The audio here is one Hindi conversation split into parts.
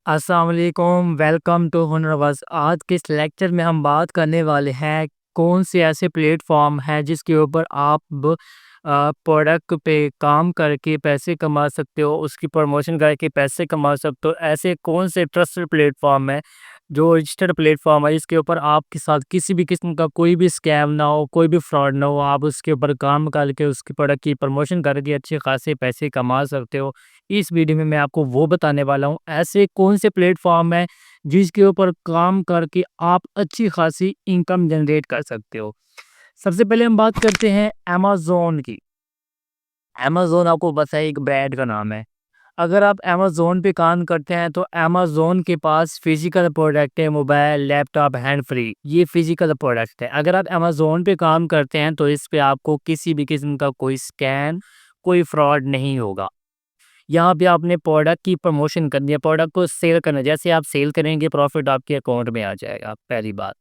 अस्सलाम वालेकुम, वेलकम टू हुनर बज़। आज के इस लेक्चर में हम बात करने वाले हैं कौन से ऐसे प्लेटफॉर्म हैं जिसके ऊपर आप प्रोडक्ट पे काम करके पैसे कमा सकते हो, उसकी प्रमोशन करके पैसे कमा सकते हो। ऐसे कौन से ट्रस्टेड प्लेटफॉर्म है जो रजिस्टर्ड प्लेटफॉर्म है जिसके ऊपर आपके साथ किसी भी किस्म का कोई भी स्कैम ना हो, कोई भी फ्रॉड ना हो, आप उसके ऊपर काम करके उसकी प्रोडक्ट की प्रमोशन करके अच्छे खासे पैसे कमा सकते हो। इस वीडियो में मैं आपको वो बताने वाला हूँ ऐसे कौन से प्लेटफॉर्म है जिसके ऊपर काम करके आप अच्छी खासी इनकम जनरेट कर सकते हो। सबसे पहले हम बात करते हैं अमेज़न की। अमेज़न आपको पता है एक ब्रांड का नाम है। अगर आप अमेज़न पे काम करते हैं तो अमेज़न के पास फिज़िकल प्रोडक्ट है, मोबाइल, लैपटॉप, हैंड फ्री, ये फिज़िकल प्रोडक्ट है। अगर आप अमेज़न पे काम करते हैं तो इस पे आपको किसी भी किस्म का कोई स्कैम, कोई फ्रॉड नहीं होगा। यहाँ पे आपने प्रोडक्ट की प्रमोशन करनी है, प्रोडक्ट को सेल करना है। जैसे आप सेल करेंगे प्रॉफ़िट आपके अकाउंट में आ जाएगा, पहली बात।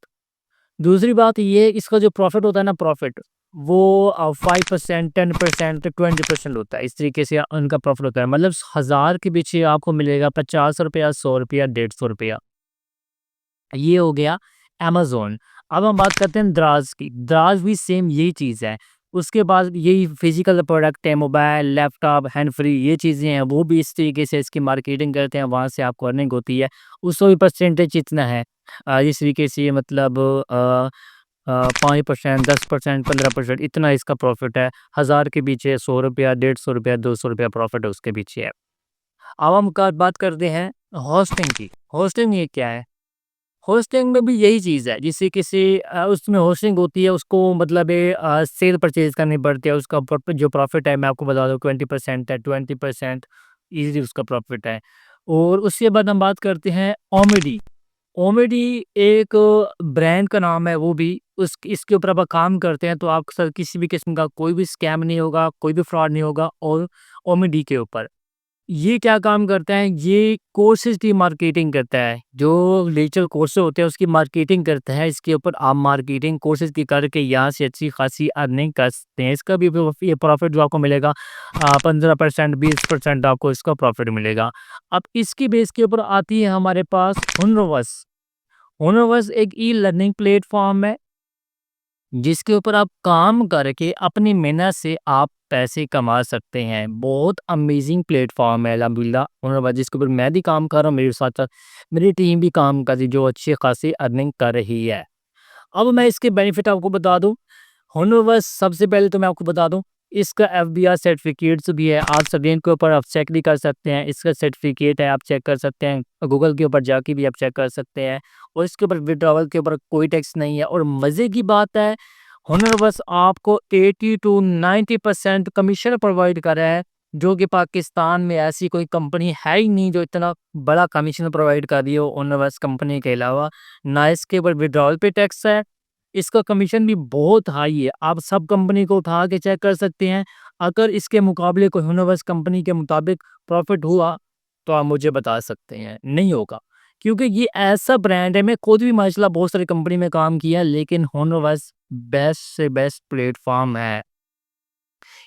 दूसरी बात ये इसका जो प्रॉफ़िट होता है ना प्रॉफ़िट, वो 5%, 10%, 20% होता है। इस तरीके से उनका प्रॉफ़िट होता है। मतलब 1000 के पीछे आपको मिलेगा ₹50, ₹100, ₹150। ये हो गया अमेज़न। अब हम बात करते हैं दराज़ की। दराज़ भी सेम यही चीज़ है। उसके पास यही फिज़िकल प्रोडक्ट है, मोबाइल, लैपटॉप, हैंड फ्री ये चीज़ें हैं, वो भी इस तरीके से इसकी मार्केटिंग करते हैं, वहाँ से आपको अर्निंग होती है। उसका भी परसेंटेज इतना है इस तरीके से मतलब 5%, 10%, 15% इतना इसका प्रॉफ़िट है। 1000 के पीछे ₹100, ₹150, ₹200 प्रॉफ़िट है उसके पीछे है। अब हम का बात करते हैं होस्टिंग की। होस्टिंग ये क्या है? होस्टिंग में भी यही चीज़ है, जैसे किसी उसमें होस्टिंग होती है उसको मतलब सेल परचेज़ करनी पड़ती है, उसका जो प्रॉफ़िट है मैं आपको बता दूँ 20% है, 20% ईज़िली उसका प्रॉफ़िट है। और उसके बाद हम बात करते हैं ओमेडी। ओमेडी एक ब्रांड का नाम है वो भी, उस इसके ऊपर आप काम करते हैं तो आपके साथ किसी भी किस्म का कोई भी स्कैम नहीं होगा, कोई भी फ्रॉड नहीं होगा और ओमेडी के ऊपर। ये क्या काम करता है, ये कोर्सेज़ की मार्केटिंग करता है। जो डिजिटल कोर्स होते हैं उसकी मार्केटिंग करता है। इसके ऊपर आप मार्केटिंग कोर्सेज़ की करके यहाँ से अच्छी खासी अर्निंग कर सकते हैं। इसका भी ये प्रॉफ़िट जो आपको मिलेगा 15%, 20% आपको इसका प्रॉफ़िट मिलेगा। अब इसकी बेस के ऊपर आती है हमारे पास हुनरवस। हुनरवस एक ई लर्निंग प्लेटफ़ॉर्म है जिसके ऊपर आप काम करके अपनी मेहनत से आप पैसे कमा सकते हैं। बहुत अमेज़िंग प्लेटफ़ॉर्म है अल्हम्दुलिल्लाह हुनर जिसके ऊपर मैं भी काम कर रहा हूँ, मेरे साथ-साथ मेरी टीम भी काम कर रही है जो अच्छी खासी अर्निंग कर रही है। अब मैं इसके बेनिफिट आपको बता दूँ, हुनरवर्स सबसे पहले तो मैं आपको बता दूँ, इसका एफबीआर सर्टिफ़िकेट्स भी है। आप स्क्रीन के ऊपर आप चेक भी कर सकते हैं, इसका सर्टिफ़िकेट है, आप चेक कर सकते हैं। गूगल के ऊपर जाके भी आप चेक कर सकते हैं और इसके ऊपर विड्रॉवल के ऊपर कोई टैक्स नहीं है और मज़े की बात है, हुनरवर्स आपको 80 टू 90% कमीशन प्रोवाइड कर रहा है, जो कि पाकिस्तान में ऐसी कोई कंपनी है ही नहीं जो इतना बड़ा कमीशन प्रोवाइड कर रही हो हुनरवर्स कंपनी के अलावा। ना इसके ऊपर विड्रॉवल पे टैक्स है, इसका कमीशन भी बहुत हाई है। आप सब कंपनी को उठा के चेक कर सकते हैं। अगर इसके मुकाबले कोई हुनरवर्स कंपनी के मुताबिक प्रॉफ़िट हुआ, तो आप मुझे बता सकते हैं, नहीं होगा। क्योंकि ये ऐसा ब्रांड है, मैं खुद भी माशाल्लाह बहुत सारी कंपनी में काम किया है, लेकिन हुनरवर्स बेस्ट से बेस्ट प्लेटफ़ॉर्म है।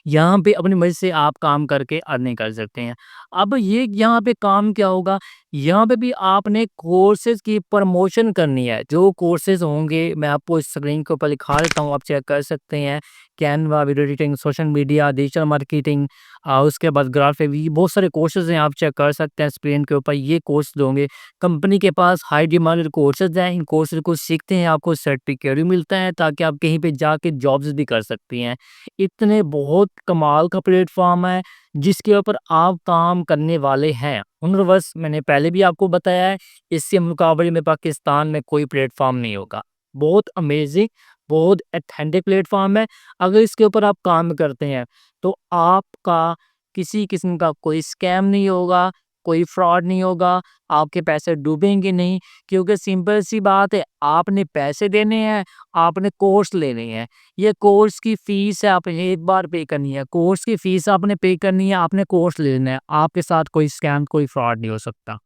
यहाँ पे अपनी मर्ज़ी से आप काम करके अर्निंग कर सकते हैं। अब ये यहाँ पे काम क्या होगा, यहाँ पे भी आपने कोर्सेज़ की प्रमोशन करनी है। जो कोर्सेज़ होंगे मैं आपको इस स्क्रीन के ऊपर लिखा देता हूँ, आप चेक कर सकते हैं। Canva, video editing, social media, digital marketing उसके बाद ग्राफ़िक बहुत सारे कोर्सेज़ हैं, आप चेक कर सकते हैं स्क्रीन के ऊपर। ये कोर्स होंगे, कंपनी के पास हाई डिमांडेड कोर्सेज़ हैं। इन कोर्सेज़ को सीखते हैं, आपको सर्टिफ़िकेट भी मिलता है ताकि आप कहीं पे जाके जॉब्स भी कर सकती हैं। इतने बहुत कमाल का प्लेटफ़ॉर्म है, जिसके ऊपर आप काम करने वाले हैं। हुनरवर्स मैंने पहले भी आपको बताया है, इसके मुकाबले में पाकिस्तान में कोई प्लेटफ़ॉर्म नहीं होगा। बहुत अमेज़िंग, बहुत ऑथेंटिक प्लेटफ़ॉर्म है। अगर इसके ऊपर आप काम करते हैं, तो आपका किसी किस्म का कोई स्कैम नहीं होगा, कोई फ्रॉड नहीं होगा, आपके पैसे डूबेंगे नहीं, क्योंकि सिंपल सी बात है, आपने पैसे देने हैं, आपने कोर्स लेने हैं। ये कोर्स की फ़ीस है, आपने एक बार पे करनी है। कोर्स की फ़ीस आपने पे करनी है, आपने कोर्स लेना है। आपके साथ कोई स्कैम, कोई फ्रॉड नहीं हो सकता।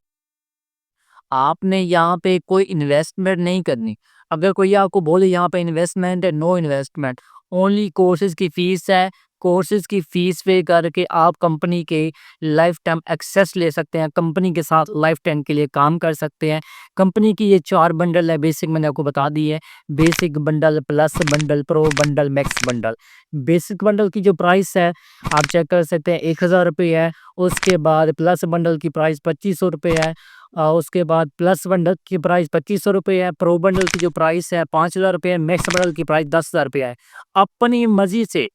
आपने यहाँ पे कोई इन्वेस्टमेंट नहीं करनी। अगर कोई आपको बोले यहाँ पे इन्वेस्टमेंट है, नो इन्वेस्टमेंट, ओनली कोर्सेज़ की फ़ीस है, कोर्सेज़ की फ़ीस पे करके आप कंपनी के लाइफ़ टाइम एक्सेस ले सकते हैं, कंपनी के साथ लाइफ़ टाइम के लिए काम कर सकते हैं। कंपनी की ये 4 बंडल है, बेसिक मैंने आपको बता दी है। Basic bundle, plus bundle, pro bundle, max bundle. Basic bundle की जो प्राइस है, आप चेक कर सकते हैं, ₹1000 है। उसके बाद प्लस बंडल की प्राइस ₹2500 है। उसके बाद प्लस बंडल की प्राइस ₹2500 है। प्रो बंडल की जो प्राइस है ₹5000 है। मैक्स बंडल की प्राइस ₹10,000 है। अपनी मर्ज़ी से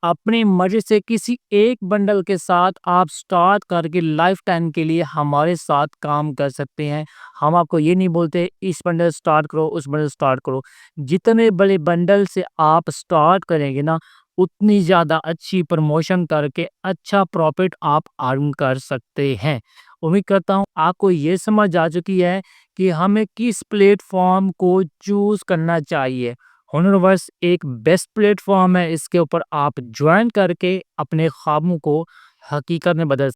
अपनी मर्ज़ी से किसी एक बंडल के साथ आप स्टार्ट करके लाइफ़ टाइम के लिए हमारे साथ काम कर सकते हैं। हम आपको ये नहीं बोलते इस बंडल स्टार्ट करो, उस बंडल स्टार्ट करो। जितने बड़े बंडल से आप स्टार्ट करेंगे ना, उतनी ज़्यादा अच्छी प्रमोशन करके अच्छा प्रॉफ़िट आप अर्न कर सकते हैं। उम्मीद करता हूँ आपको ये समझ आ चुकी है कि हमें किस प्लेटफ़ॉर्म को चूज़ करना चाहिए। हुनरवर्स एक बेस्ट प्लेटफ़ॉर्म है, इसके ऊपर आप जॉइन करके अपने ख्वाबों को हकीकत में बदल